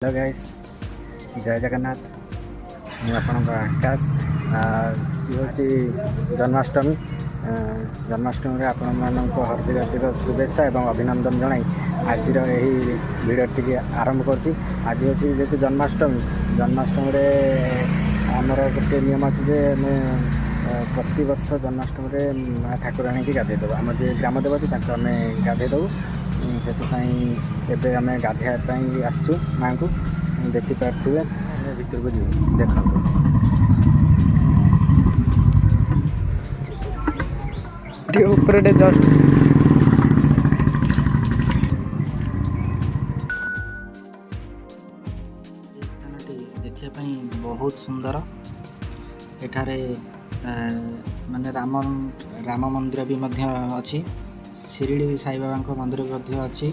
Hello guys, जय जगन्नाथ। ମୁଁ ଆପଣଙ୍କ ଆକାଶ। ହେଉଛି ଜନ୍ମାଷ୍ଟମୀ। ଜନ୍ମାଷ୍ଟମୀରେ ଆପଣମାନଙ୍କୁ ହାର୍ଦ୍ଦିକ ହାର୍ଦ୍ଦିକ ଶୁଭେଚ୍ଛା ଏବଂ ଅଭିନନ୍ଦନ ଜଣାଇ ଆଜିର ଏହି ଭିଡ଼ିଓଟିକି ଆରମ୍ଭ କରୁଛି। ଆଜି ହେଉଛି ଯେହେତୁ ଜନ୍ମାଷ୍ଟମୀରେ ଆମର ଗୋଟିଏ ନିୟମ ଅଛି ଯେ ଆମେ ପ୍ରତିବର୍ଷ ଜନ୍ମାଷ୍ଟମୀରେ ମା ଠାକୁରାଣୀକି ଗାଧୋଇ ଦେବୁ। ଆମର ଯିଏ ଗ୍ରାମ ଦେବତୀ ତାଙ୍କୁ ଆମେ ଗାଧୋଇ ଦେବୁ। ସେଥିପାଇଁ ଏବେ ଆମେ ଗାଧୋଇବା ପାଇଁ ଆସିଛୁ ମା'ଙ୍କୁ। ଦେଖିପାରୁଥିବେ, ଆମେ ଭିତରକୁ ଯିବୁ। ଦେଖନ୍ତୁ, ଟିକେ ଉପରେ ଜଷ୍ଟ ସ୍ଥାନଟି ଦେଖିବା ପାଇଁ ବହୁତ ସୁନ୍ଦର। ଏଠାରେ ମାନେ ରାମ ମନ୍ଦିର ବି ମଧ୍ୟ ଅଛି। ଶିରିଡ଼ି ସାଇବାବାଙ୍କ ମନ୍ଦିର ମଧ୍ୟ ଅଛି,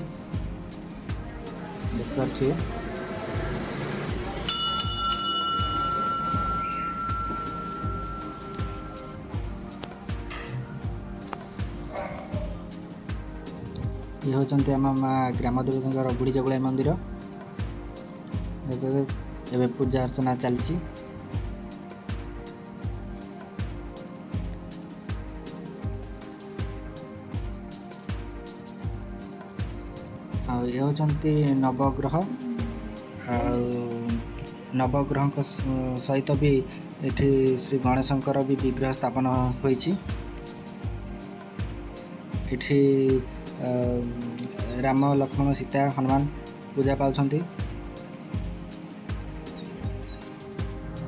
ଦେଖିପାରୁଥିବେ। ଇଏ ହେଉଛନ୍ତି ଆମ ମା ଗ୍ରାମ ଦେବତୀଙ୍କର ବୁଢ଼ୀ ଜଗୁଳାଇ ମନ୍ଦିର। ଏବେ ପୂଜା ଅର୍ଚ୍ଚନା ଚାଲିଛି। ଆଉ ଇଏ ହେଉଛନ୍ତି ନବଗ୍ରହ। ଆଉ ନବଗ୍ରହଙ୍କ ସହିତ ବି ଏଠି ଶ୍ରୀ ଗଣେଶଙ୍କର ବି ବିଗ୍ରହ ସ୍ଥାପନ ହୋଇଛି। ଏଠି ରାମ, ଲକ୍ଷ୍ମଣ, ସୀତା, ହନୁମାନ ପୂଜା ପାଉଛନ୍ତି।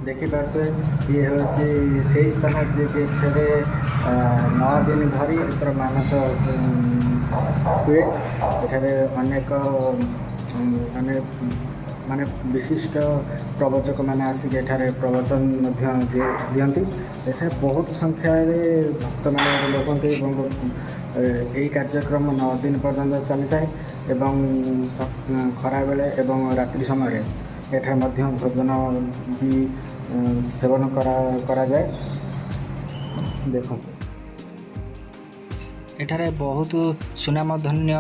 ଦେଖିପାରୁଥିବେ, ଇଏ ହେଉଛି ସେହି ସ୍ଥାନ ଯିଏକି ଏଠାରେ 9 ଦିନ ଧରି ଏଥର ମାନସ ହୁଏ। ଏଠାରେ ଅନେକ ମାନେ ବିଶିଷ୍ଟ ପ୍ରବଚକମାନେ ଆସିକି ଏଠାରେ ପ୍ରବଚନ ମଧ୍ୟ ଦିଅନ୍ତି। ଏଠାରେ ବହୁତ ସଂଖ୍ୟାରେ ଭକ୍ତମାନେ ରହନ୍ତି ଏବଂ ଏହି କାର୍ଯ୍ୟକ୍ରମ 9 ଦିନ ପର୍ଯ୍ୟନ୍ତ ଚାଲିଥାଏ। ଏବଂ ଖରାବେଳେ ଏବଂ ରାତ୍ରି ସମୟରେ ଏଠାରେ ମଧ୍ୟ ଭୋଜନ ବି ସେବନ କରାଯାଏ। ଦେଖନ୍ତୁ, ଏଠାରେ ବହୁତ ସୁନାମଧନ୍ୟ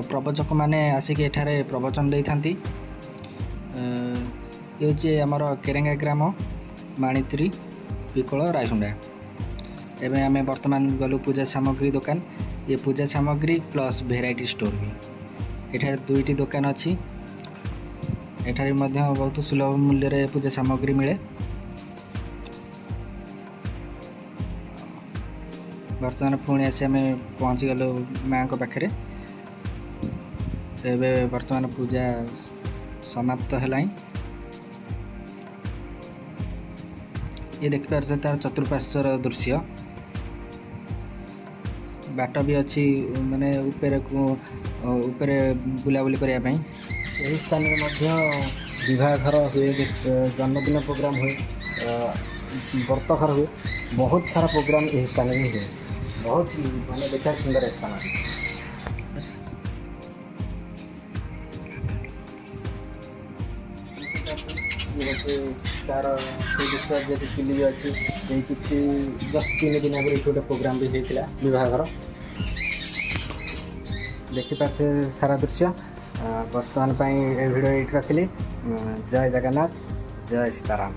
ପ୍ରବଚକମାନେ ଆସିକି ଏଠାରେ ପ୍ରବଚନ ଦେଇଥାନ୍ତି। ଇଏ ହେଉଛି ଆମର କେରେଙ୍ଗା ଗ୍ରାମ, ମାଣିତ୍ରୀ, ପିକଳ, ରାଇସୁଣ୍ଡା। ଏବେ ଆମେ ବର୍ତ୍ତମାନ ଗଲୁ ପୂଜା ସାମଗ୍ରୀ ଦୋକାନ। ଇଏ ପୂଜା ସାମଗ୍ରୀ ପ୍ଲସ୍ ଭେରାଇଟି ଷ୍ଟୋର୍ ବି। ଏଠାରେ 2ଟି ଦୋକାନ ଅଛି। ଏଠାରେ ମଧ୍ୟ ବହୁତ ସୁଲଭ ମୂଲ୍ୟରେ ପୂଜା ସାମଗ୍ରୀ ମିଳେ। ବର୍ତ୍ତମାନ ପୁଣି ଆସି ଆମେ ପହଞ୍ଚିଗଲୁ ମା'ଙ୍କ ପାଖରେ। ଏବେ ବର୍ତ୍ତମାନ ପୂଜା ସମାପ୍ତ ହେଲାଣି। ଇଏ ଦେଖିପାରୁଛ ତାର ଚତୁଃପାର୍ଶ୍ୱର ଦୃଶ୍ୟ। ବାଟ ବି ଅଛି, ମାନେ ଉପରେ ବୁଲାବୁଲି କରିବା ପାଇଁ। ଏହି ସ୍ଥାନରେ ମଧ୍ୟ ବିବାହ ଘର ହୁଏ, ଜନ୍ମଦିନ ପ୍ରୋଗ୍ରାମ ହୁଏ, ବ୍ରତ ଘର ହୁଏ। ବହୁତ ସାରା ପ୍ରୋଗ୍ରାମ ଏହି ସ୍ଥାନରେ ହିଁ ହୁଏ। ବହୁତ ମାନେ ଦେଖିବା ସୁନ୍ଦର ସ୍ଥାନ। ତାର ସେଇ ଦୃଶ୍ୟ ଯେହେତୁ ଚିଲି ବି ଅଛି। ଏଇ କିଛି ଜଷ୍ଟ 3 ଦିନ ଆଗରୁ ଏଠି ଗୋଟେ ପ୍ରୋଗ୍ରାମ ବି ହେଇଥିଲା ବିବାହଘର। ଦେଖିପାରୁଥିବେ ସାରା ଦୃଶ୍ୟ। ବର୍ତ୍ତମାନ ପାଇଁ ଏ ଭିଡ଼ିଓ ଏଇଠି ରଖିଲି। ଜୟ ଜଗନ୍ନାଥ, ଜୟ ସୀତାରାମ।